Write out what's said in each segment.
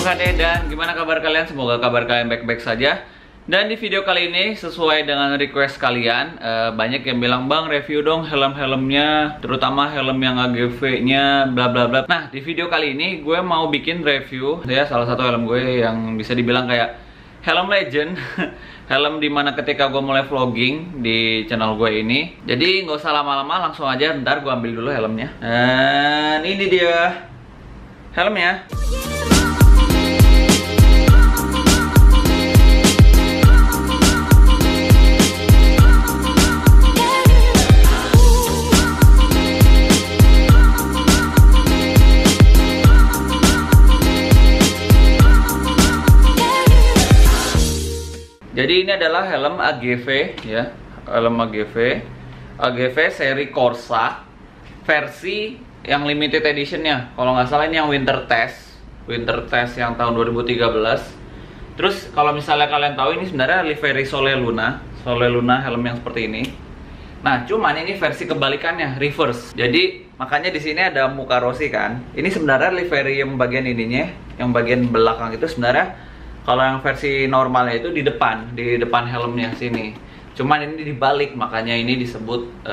Kade, dan gimana kabar kalian? Semoga kabar kalian baik-baik saja. Dan di video kali ini sesuai dengan request kalian, banyak yang bilang, "Bang, review dong helm-helmnya, terutama helm yang AGV-nya bla bla bla." Nah, di video kali ini gue mau bikin review ya salah satu helm gue yang bisa dibilang kayak helm legend. Helm dimana ketika gue mulai vlogging di channel gue ini. Jadi nggak usah lama-lama, langsung aja. Ntar gue ambil dulu helmnya. Dan ini dia helmnya. Jadi ini adalah helm AGV ya, helm AGV seri Corsa versi yang limited editionnya. Kalau nggak salah ini yang winter test yang tahun 2013. Terus kalau misalnya kalian tahu, ini sebenarnya livery Sole Luna helm yang seperti ini. Nah, cuman ini versi kebalikannya, reverse. Jadi makanya di sini ada muka Rossi kan. Ini sebenarnya livery yang bagian ininya, yang bagian belakang itu sebenarnya. Kalau yang versi normalnya itu di depan helmnya sini. Cuman ini dibalik, makanya ini disebut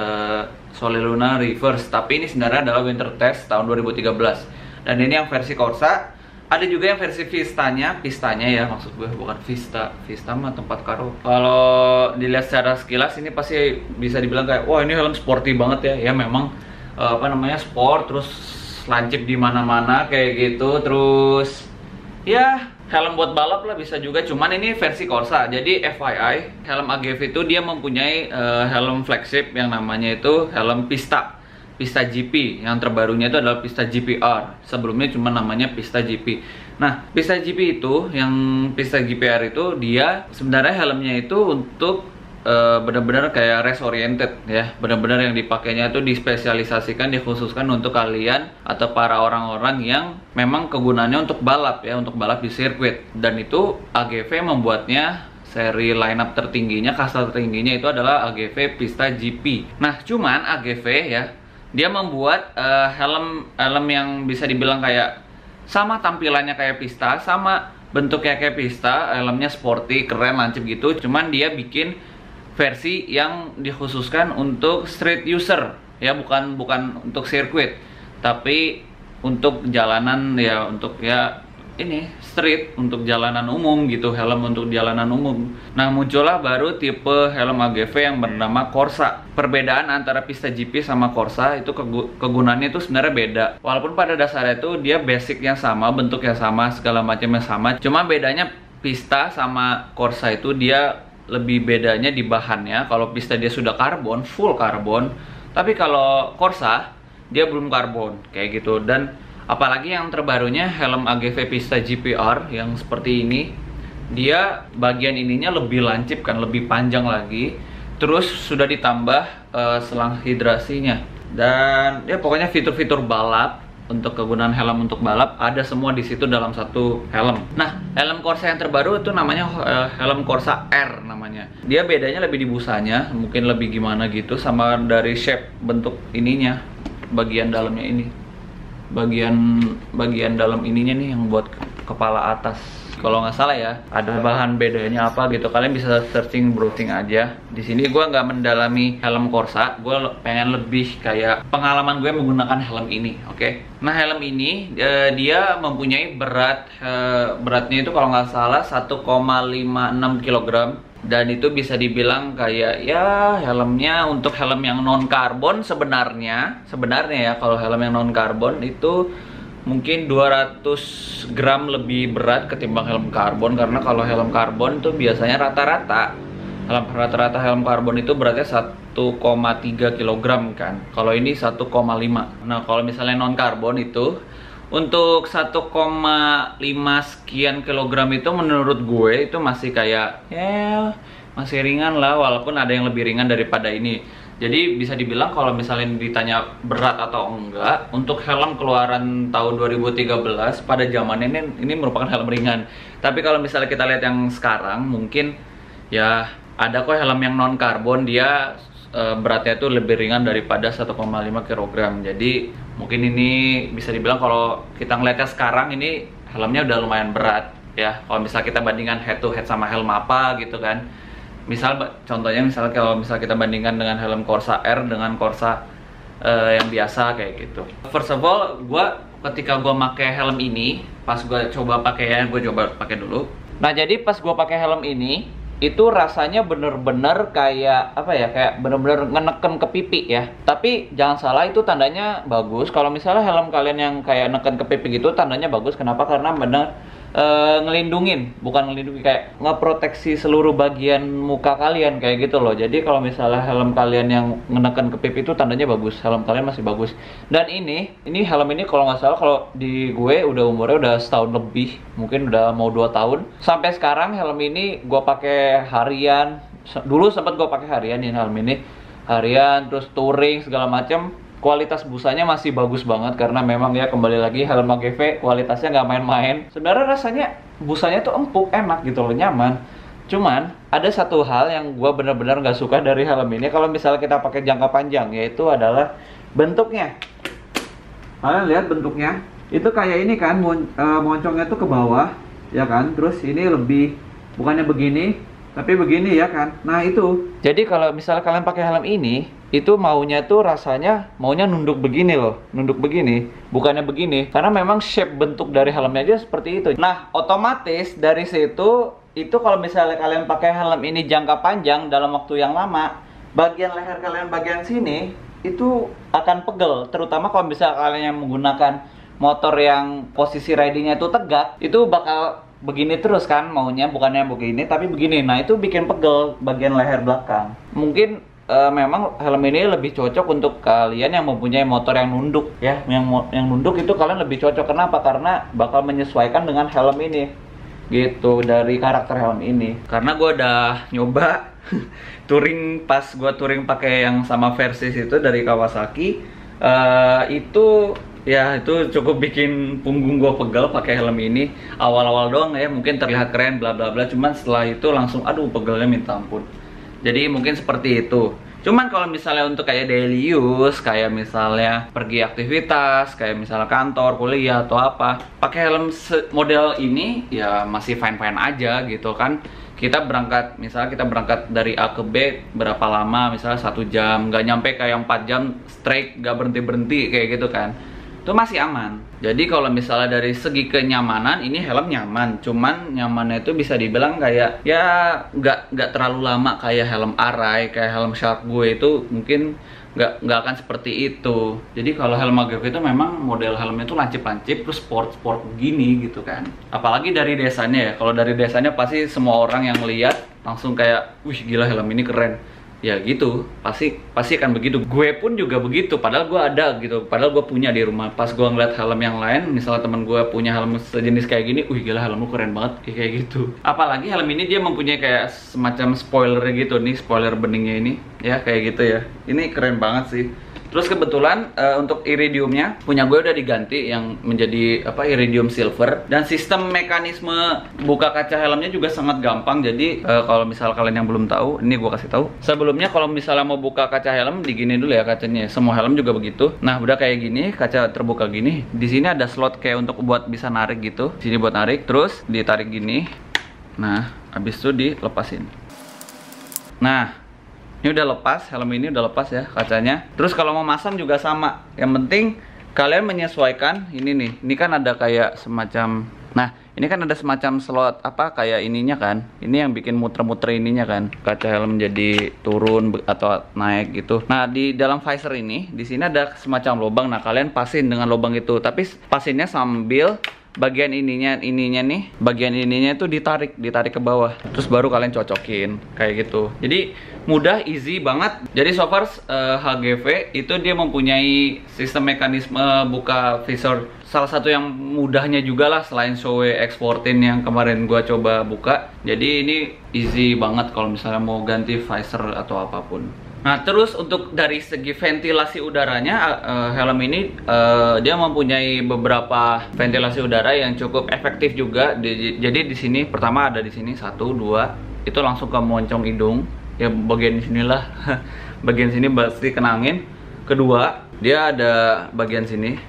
Sole Luna Reverse. Tapi ini sebenarnya adalah winter test tahun 2013. Dan ini yang versi Corsa. Ada juga yang versi pistanya ya, maksud gue bukan Vista mah tempat karo. Kalau dilihat secara sekilas ini pasti bisa dibilang kayak, wah ini helm sporty banget ya. Ya memang sport, terus lancip di mana-mana kayak gitu, terus ya helm buat balap lah bisa juga, cuman ini versi Corsa. Jadi FYI, helm AGV itu dia mempunyai helm flagship yang namanya itu helm Pista GP. Yang terbarunya itu adalah Pista GPR. Sebelumnya cuma namanya Pista GP. Nah, Pista GP itu, yang Pista GPR itu dia sebenarnya helmnya itu untuk benar-benar kayak race oriented ya, benar-benar yang dipakainya itu dispesialisasikan, dikhususkan untuk kalian atau para orang-orang yang memang kegunaannya untuk balap ya, untuk balap di sirkuit. Dan itu AGV membuatnya seri lineup tertingginya, kasta tertingginya itu adalah AGV Pista GP. Nah, cuman AGV ya, dia membuat helm yang bisa dibilang kayak sama tampilannya kayak Pista, sama bentuknya kayak Pista, helmnya sporty, keren, lancip gitu. Cuman dia bikin versi yang dikhususkan untuk street user ya, bukan untuk sirkuit, tapi untuk jalanan ya, untuk ya ini street, untuk jalanan umum gitu, helm untuk jalanan umum. Nah, muncullah baru tipe helm AGV yang bernama Corsa. Perbedaan antara Pista GP sama Corsa itu kegunaannya itu sebenarnya beda. Walaupun pada dasarnya itu dia basicnya sama, bentuknya sama, segala macamnya sama. Cuma bedanya Pista sama Corsa itu dia lebih bedanya di bahannya. Kalau Pista dia sudah karbon, full karbon, tapi kalau Corsa dia belum karbon kayak gitu. Dan apalagi yang terbarunya helm AGV Pista GPR yang seperti ini, dia bagian ininya lebih lancip kan, lebih panjang lagi. Terus sudah ditambah selang hidrasinya, dan ya pokoknya fitur-fitur balap. Untuk kegunaan helm untuk balap ada semua di situ dalam satu helm. Nah, helm Corsa yang terbaru itu namanya helm Corsa R namanya. Dia bedanya lebih di busanya, mungkin lebih gimana gitu, sama dari shape bentuk ininya, bagian dalamnya ini. Bagian dalam ininya nih yang buat kepala atas. Kalau nggak salah ya, ada bahan bedanya apa gitu. Kalian bisa searching, browsing aja. Di sini gue nggak mendalami helm Corsa, gue pengen lebih kayak pengalaman gue menggunakan helm ini, oke? Nah, helm ini dia mempunyai beratnya itu kalau nggak salah 1,56 kg. Dan itu bisa dibilang kayak ya helmnya untuk helm yang non karbon sebenarnya ya, kalau helm yang non karbon itu mungkin 200 gram lebih berat ketimbang helm karbon. Karena kalau helm karbon itu biasanya rata-rata helm karbon itu beratnya 1,3 kg kan. Kalau ini 1,5. Nah, kalau misalnya non karbon itu untuk 1,5 sekian kilogram itu menurut gue itu masih kayak ya masih ringan lah, walaupun ada yang lebih ringan daripada ini. Jadi bisa dibilang kalau misalnya ditanya berat atau enggak, untuk helm keluaran tahun 2013 pada zamannya ini merupakan helm ringan. Tapi kalau misalnya kita lihat yang sekarang, mungkin ya ada kok helm yang non karbon dia beratnya itu lebih ringan daripada 1,5 kg. Jadi mungkin ini bisa dibilang kalau kita ngeliatnya sekarang ini helmnya udah lumayan berat ya. Kalau misal kita bandingkan head to head sama helm apa gitu kan. Contohnya kalau misal kita bandingkan dengan helm Corsa R dengan Corsa yang biasa kayak gitu. First of all, ketika gue pakai helm ini, pas gue coba pakai dulu. Nah, jadi pas gue pakai helm ini, itu rasanya bener-bener kayak apa ya, kayak bener-bener ngeneken ke pipi ya. Tapi jangan salah, itu tandanya bagus. Kalau misalnya helm kalian yang kayak neken ke pipi gitu, tandanya bagus. Kenapa? Karena bener bukan ngelindungi, kayak ngeproteksi seluruh bagian muka kalian kayak gitu loh. Jadi kalau misalnya helm kalian yang ngenekan ke pipi itu tandanya bagus, helm kalian masih bagus. Dan ini helm ini kalau nggak salah, kalau di gue umurnya udah setahun lebih, mungkin udah mau 2 tahun. Sampai sekarang helm ini gue pakai harian. Dulu sempat gue pakai harian ini, helm ini harian, terus touring segala macam. Kualitas busanya masih bagus banget karena memang ya kembali lagi helm AGV kualitasnya nggak main-main. Sebenarnya rasanya busanya tuh empuk, enak gitu loh, nyaman. Cuman ada satu hal yang gue bener-bener nggak suka dari helm ini kalau misalnya kita pakai jangka panjang, yaitu adalah bentuknya. Kalian lihat bentuknya, itu kayak ini kan, moncongnya tuh ke bawah, ya kan? Terus ini lebih, bukannya begini, tapi begini ya kan? Nah itu. Jadi kalau misalnya kalian pakai helm ini, itu maunya tuh rasanya maunya nunduk begini loh, nunduk begini, bukannya begini, karena memang shape bentuk dari helmnya aja seperti itu. Nah, otomatis dari situ, itu kalau misalnya kalian pakai helm ini jangka panjang dalam waktu yang lama, bagian leher kalian bagian sini itu akan pegel, terutama kalau misalnya kalian yang menggunakan motor yang posisi ridingnya itu tegak, itu bakal begini terus kan maunya, bukannya begini tapi begini. Nah, itu bikin pegel bagian leher belakang. Mungkin memang helm ini lebih cocok untuk kalian yang mempunyai motor yang nunduk ya. Yang nunduk itu kalian lebih cocok. Kenapa? Karena bakal menyesuaikan dengan helm ini gitu, dari karakter helm ini. Karena gue udah nyoba touring, pas gue touring pakai yang sama Versys itu dari Kawasaki, itu cukup bikin punggung gue pegel pakai helm ini. Awal-awal doang ya, mungkin terlihat keren bla bla bla, cuman setelah itu langsung aduh pegelnya minta ampun. Jadi mungkin seperti itu. Cuman kalau misalnya untuk kayak daily use, kayak misalnya pergi aktivitas, kayak misalnya kantor, kuliah atau apa, pakai helm model ini ya masih fine-fine aja gitu kan. Misalnya kita berangkat dari A ke B berapa lama, misalnya 1 jam, nggak nyampe kayak 4 jam straight, nggak berhenti-berhenti kayak gitu kan. Itu masih aman. Jadi kalau misalnya dari segi kenyamanan, ini helm nyaman. Cuman nyamannya itu bisa dibilang kayak ya nggak terlalu lama kayak helm Arai, kayak helm Shark gue itu mungkin nggak akan seperti itu. Jadi kalau helm AGV itu memang model helmnya itu lancip-lancip terus sport begini gitu kan. Apalagi dari desanya ya. Kalau dari desanya pasti semua orang yang lihat langsung kayak, wih gila helm ini keren. Ya gitu, pasti akan begitu. Gue pun juga begitu, padahal gue ada gitu, padahal gue punya di rumah. Pas gue ngeliat helm yang lain, misalnya temen gue punya helm sejenis kayak gini, wih gila helmmu keren banget, kayak gitu. Apalagi helm ini dia mempunyai kayak semacam spoiler gitu nih, spoiler beningnya ini, ya kayak gitu ya. Ini keren banget sih. Terus kebetulan untuk iridiumnya punya gue udah diganti yang menjadi iridium silver, dan sistem mekanisme buka kaca helmnya juga sangat gampang. Jadi kalau misal kalian yang belum tahu, ini gue kasih tahu. Sebelumnya kalau misalnya mau buka kaca helm digini dulu ya kacanya. Semua helm juga begitu. Nah, udah kayak gini, kaca terbuka gini. Di sini ada slot kayak untuk buat bisa narik gitu. Sini buat narik, terus ditarik gini. Nah, habis itu dilepasin. Nah, ini udah lepas, helm ini udah lepas ya kacanya. Terus kalau mau masang juga sama. Yang penting kalian menyesuaikan ini nih. Ini kan ada kayak semacam, nah ini kan ada semacam slot kayak ininya kan. Ini yang bikin muter-muter ininya kan. Kaca helm jadi turun atau naik gitu. Nah, di dalam visor ini, di sini ada semacam lubang. Nah, kalian pasin dengan lubang itu. Tapi pasinnya sambil bagian ininya nih, bagian ininya itu ditarik ke bawah, terus baru kalian cocokin kayak gitu. Jadi mudah, easy banget. Jadi so far HGV itu dia mempunyai sistem mekanisme buka visor salah satu yang mudahnya juga lah, selain Shoei X14 yang kemarin gua coba buka. Jadi ini easy banget kalau misalnya mau ganti visor atau apapun. Nah, terus untuk dari segi ventilasi udaranya, helm ini dia mempunyai beberapa ventilasi udara yang cukup efektif juga. Jadi di sini pertama ada di sini 1, 2, itu langsung ke moncong hidung. Ya bagian sinilah, bagian sini pasti kena angin. Kedua, dia ada bagian sini.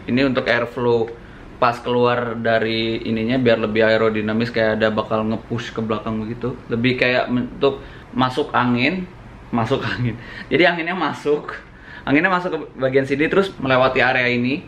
Ini untuk airflow pas keluar dari ininya biar lebih aerodinamis, kayak ada bakal nge-push ke belakang begitu. Lebih kayak untuk masuk angin. Jadi anginnya masuk ke bagian sini terus melewati area ini.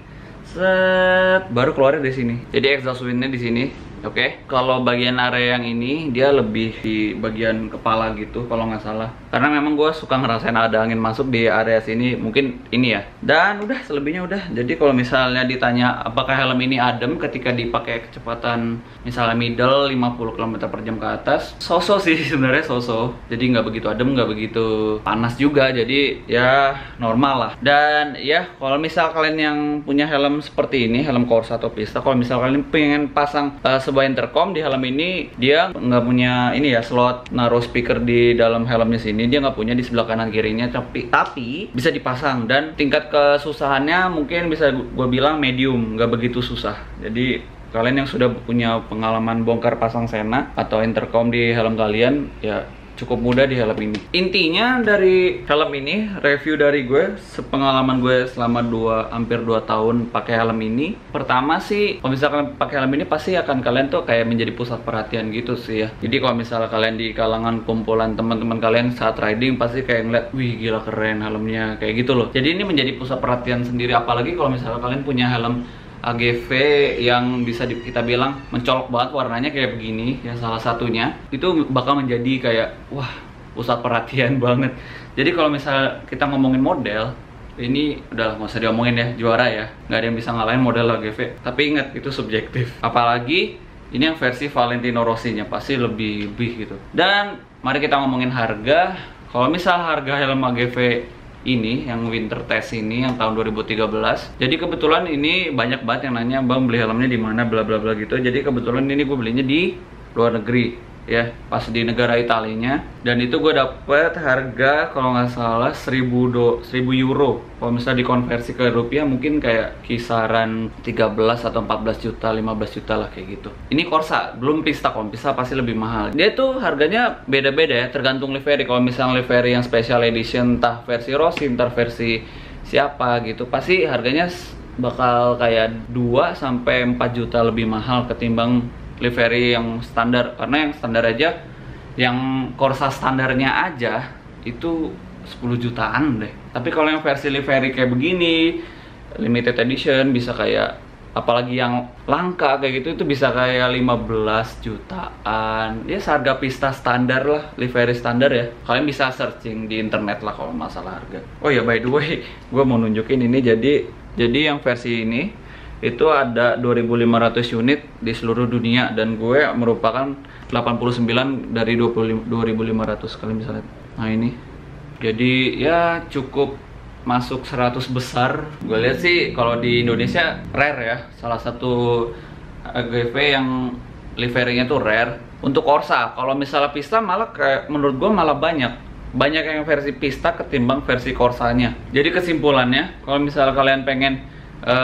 Set, baru keluarnya di sini. Jadi exhaust windnya di sini. Oke, kalau bagian area yang ini dia lebih di bagian kepala gitu kalau nggak salah. Karena memang gue suka ngerasain ada angin masuk di area sini, mungkin ini ya. Dan udah, selebihnya udah. Jadi kalau misalnya ditanya apakah helm ini adem ketika dipakai kecepatan misalnya middle 50 km/jam ke atas, so-so sih sebenarnya, so-so. Jadi nggak begitu adem, nggak begitu panas juga. Jadi ya normal lah. Dan ya kalau misal kalian yang punya helm seperti ini, helm Corsa atau Pista, kalau misal kalian pengen pasang sebuah intercom di helm ini, dia nggak punya ini ya, slot naruh speaker di dalam helmnya sini, dia nggak punya di sebelah kanan kirinya, tapi bisa dipasang. Dan tingkat kesusahannya mungkin bisa gue bilang medium, nggak begitu susah. Jadi kalian yang sudah punya pengalaman bongkar pasang Sena atau intercom di helm kalian, ya cukup mudah di helm ini. Intinya dari helm ini, review dari gue, sepengalaman gue selama hampir 2 tahun pakai helm ini. Pertama sih, kalau misalkan pakai helm ini pasti akan kalian tuh kayak menjadi pusat perhatian gitu sih ya. Jadi kalau misalnya kalian di kalangan kumpulan teman-teman kalian saat riding, pasti kayak ngeliat, wih gila keren helmnya, kayak gitu loh. Jadi ini menjadi pusat perhatian sendiri, apalagi kalau misalnya kalian punya helm AGV yang bisa kita bilang mencolok banget warnanya kayak begini ya, salah satunya itu bakal menjadi kayak wah pusat perhatian banget. Jadi kalau misalnya kita ngomongin model ini udah nggak usah diomongin ya, juara ya, nggak ada yang bisa ngalahin model AGV. Tapi ingat itu subjektif, apalagi ini yang versi Valentino Rossi-nya pasti lebih gitu. Dan mari kita ngomongin harga. Kalau misal harga helm AGV ini yang winter test ini yang tahun 2013. Jadi kebetulan ini banyak banget yang nanya, "Bang, beli helmnya di mana?" bla bla bla gitu. Jadi kebetulan ini gue belinya di luar negeri ya, pas di negara Italinya. Dan itu gue dapet harga kalau nggak salah 1000 euro. Kalau misalnya dikonversi ke rupiah mungkin kayak kisaran 13 atau 14 juta, 15 juta lah kayak gitu. Ini Corsa, belum Pista. Kalau Pista pasti lebih mahal. Dia tuh harganya beda-beda ya, tergantung livery. Kalau misalnya livery yang special edition, entah versi Rossi, entah versi siapa gitu, pasti harganya bakal kayak 2 sampai 4 juta lebih mahal ketimbang livery yang standar. Karena yang standar aja, yang Corsa standarnya aja itu 10 jutaan deh. Tapi kalau yang versi livery kayak begini, limited edition, bisa kayak, apalagi yang langka kayak gitu, itu bisa kayak 15 jutaan. Ya seharga Pista standar lah, livery standar ya. Kalian bisa searching di internet lah kalau masalah harga. Oh ya, by the way, gue mau nunjukin ini. Jadi yang versi ini itu ada 2500 unit di seluruh dunia, dan gue merupakan 89 dari 2500, kalian bisa lihat. Nah ini, jadi ya cukup masuk 100 besar. Gue lihat sih kalau di Indonesia rare ya, salah satu AGV yang liverynya tuh rare. Untuk Corsa, kalau misalnya Pista malah kayak menurut gue malah banyak yang versi Pista ketimbang versi Corsanya. Jadi kesimpulannya, kalau misalnya kalian pengen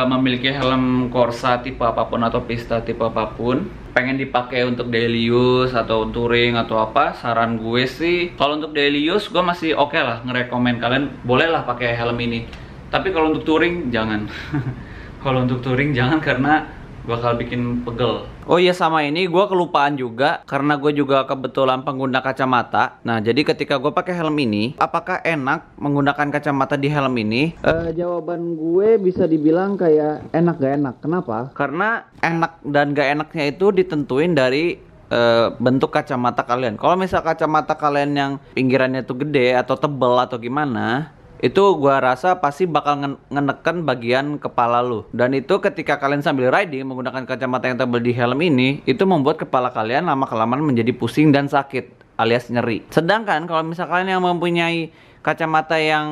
memiliki helm Corsa tipe apapun atau Pista tipe apapun, pengen dipakai untuk daily use atau touring atau apa, saran gue sih kalau untuk daily use gue masih oke lah, ngerekomen kalian bolehlah pakai helm ini. Tapi kalau untuk touring jangan. Kalau untuk touring jangan, karena bakal bikin pegel. Oh iya, sama ini gue kelupaan juga, karena gue juga kebetulan pengguna kacamata. Nah, jadi ketika gue pakai helm ini, apakah enak menggunakan kacamata di helm ini? Jawaban gue bisa dibilang kayak enak gak enak. Kenapa? Karena enak dan gak enaknya itu ditentuin dari bentuk kacamata kalian. Kalau misal kacamata kalian yang pinggirannya tuh gede atau tebel atau gimana, itu gua rasa pasti bakal ngenekan bagian kepala lu. Dan itu ketika kalian sambil riding menggunakan kacamata yang tebal di helm ini, itu membuat kepala kalian lama-kelamaan menjadi pusing dan sakit alias nyeri. Sedangkan kalau misalkan yang mempunyai kacamata yang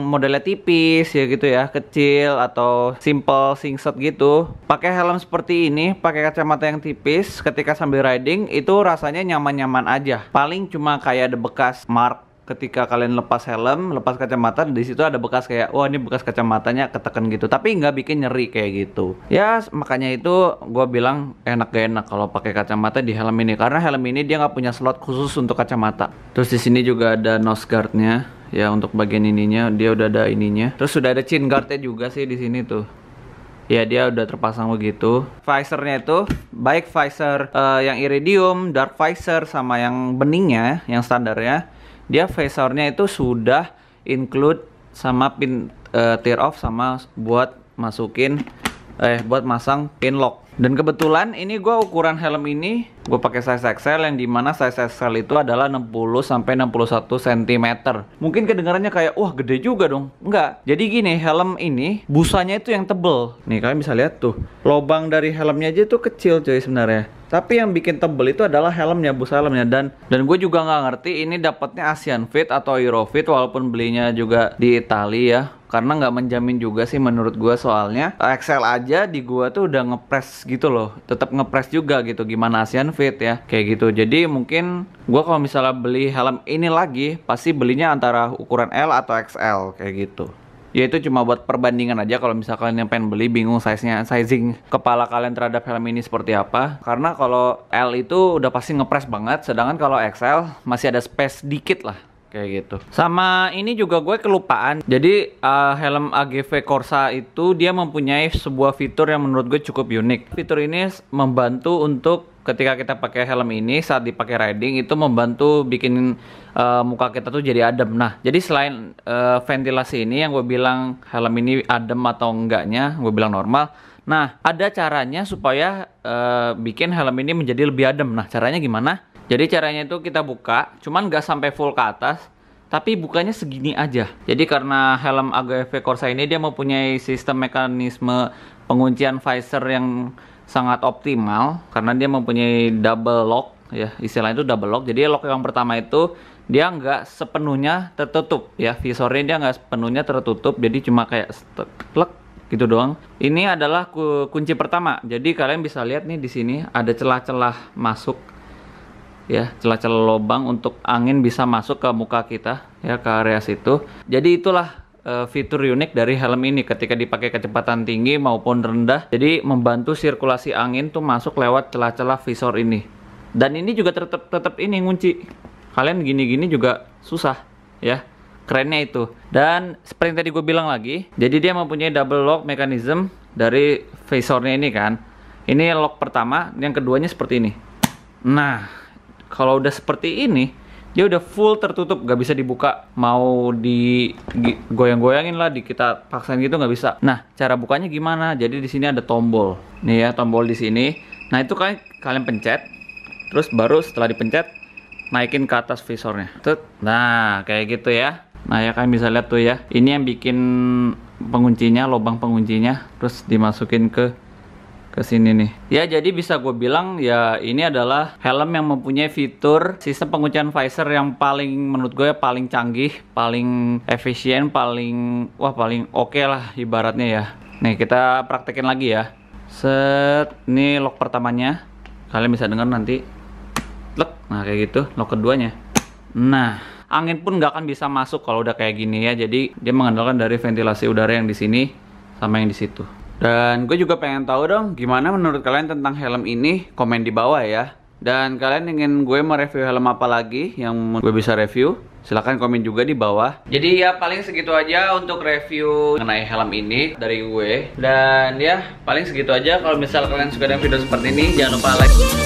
modelnya tipis ya gitu ya, kecil atau simple singset gitu, pakai helm seperti ini, pakai kacamata yang tipis ketika sambil riding, itu rasanya nyaman-nyaman aja. Paling cuma kayak ada bekas mark ketika kalian lepas helm, lepas kacamata, di situ ada bekas kayak, wah ini bekas kacamatanya ketekan gitu, tapi nggak bikin nyeri kayak gitu. Ya makanya itu gue bilang enak gak enak kalau pakai kacamata di helm ini, karena helm ini dia nggak punya slot khusus untuk kacamata. Terus di sini juga ada nose guardnya, ya untuk bagian ininya dia udah ada ininya. Terus sudah ada chin guardnya juga sih di sini tuh. Ya, dia udah terpasang begitu. Visornya itu baik visor yang iridium, dark visor, sama yang beningnya, yang standarnya, dia visornya itu sudah include sama pin tear off sama buat buat masang pin lock. Dan kebetulan ini gue ukuran helm ini gue pakai size XL, yang dimana size XL itu adalah 60 sampai 61 cm. Mungkin kedengarannya kayak wah gede juga dong. Enggak. Jadi gini, helm ini busanya itu yang tebel. Nih kalian bisa lihat tuh, lubang dari helmnya aja tuh kecil cuy sebenarnya. Tapi yang bikin tebel itu adalah helmnya, busa helmnya. Dan gue juga nggak ngerti ini dapatnya Asian Fit atau Eurofit, walaupun belinya juga di Italia ya. Karena nggak menjamin juga sih menurut gue, soalnya XL aja di gua tuh udah ngepres gitu loh, tetap ngepres juga gitu, gimana Asian Fit ya, kayak gitu. Jadi mungkin gua kalau misalnya beli helm ini lagi pasti belinya antara ukuran L atau XL kayak gitu. Ya itu cuma buat perbandingan aja kalau misalkan kalian yang pengen beli bingung sizing kepala kalian terhadap helm ini seperti apa. Karena kalau L itu udah pasti ngepres banget, sedangkan kalau XL masih ada space dikit lah. Kayak gitu. Sama ini juga gue kelupaan. Jadi helm AGV Corsa itu dia mempunyai sebuah fitur yang menurut gue cukup unik. Fitur ini membantu untuk ketika kita pakai helm ini saat dipakai riding itu membantu bikin muka kita tuh jadi adem. Nah, jadi selain ventilasi ini yang gue bilang helm ini adem atau enggaknya, gue bilang normal. Nah, ada caranya supaya bikin helm ini menjadi lebih adem. Nah, caranya gimana? Jadi caranya itu kita buka, cuman nggak sampai full ke atas, tapi bukanya segini aja. Jadi karena helm AGV Corsa ini dia mempunyai sistem mekanisme penguncian visor yang sangat optimal, karena dia mempunyai double lock, ya istilahnya itu double lock. Jadi lock yang pertama itu dia nggak sepenuhnya tertutup, ya visornya dia nggak sepenuhnya tertutup, jadi cuma kayak plek gitu doang. Ini adalah kunci pertama. Jadi kalian bisa lihat nih di sini ada celah-celah masuk. Ya, celah-celah lubang untuk angin bisa masuk ke muka kita ya, ke area situ. Jadi itulah fitur unik dari helm ini ketika dipakai kecepatan tinggi maupun rendah. Jadi membantu sirkulasi angin tuh masuk lewat celah-celah visor ini. Dan ini juga tetap ini ngunci. Kalian gini-gini juga susah ya. Kerennya itu. Dan seperti yang tadi gue bilang lagi, jadi dia mempunyai double lock mechanism dari visornya ini kan. Ini lock pertama, yang keduanya seperti ini. Nah, kalau udah seperti ini, dia udah full tertutup, nggak bisa dibuka. Mau digoyang-goyangin lah, kita paksain gitu nggak bisa. Nah, cara bukanya gimana? Jadi di sini ada tombol. Nih ya, tombol di sini. Nah, itu kalian pencet, terus baru setelah dipencet, naikin ke atas visornya. Nah, kayak gitu ya. Nah, ya kalian bisa lihat tuh ya. Ini yang bikin penguncinya, lubang penguncinya, terus dimasukin ke sini nih. Ya, jadi bisa gue bilang ya ini adalah helm yang mempunyai fitur sistem penguncian visor yang paling menurut gue paling canggih, paling efisien, paling oke lah ibaratnya ya. Nih kita praktekin lagi ya. Set, ini lock pertamanya. Kalian bisa dengar nanti. Lek. Nah, kayak gitu, lock keduanya. Nah, angin pun nggak akan bisa masuk kalau udah kayak gini ya. Jadi dia mengandalkan dari ventilasi udara yang di sini sama yang di situ. Dan gue juga pengen tahu dong gimana menurut kalian tentang helm ini, komen di bawah ya. Dan kalian ingin gue mereview helm apa lagi yang gue bisa review, silahkan komen juga di bawah. Jadi ya paling segitu aja untuk review mengenai helm ini dari gue. Dan ya paling segitu aja. Kalau misal kalian suka dengan video seperti ini, jangan lupa like.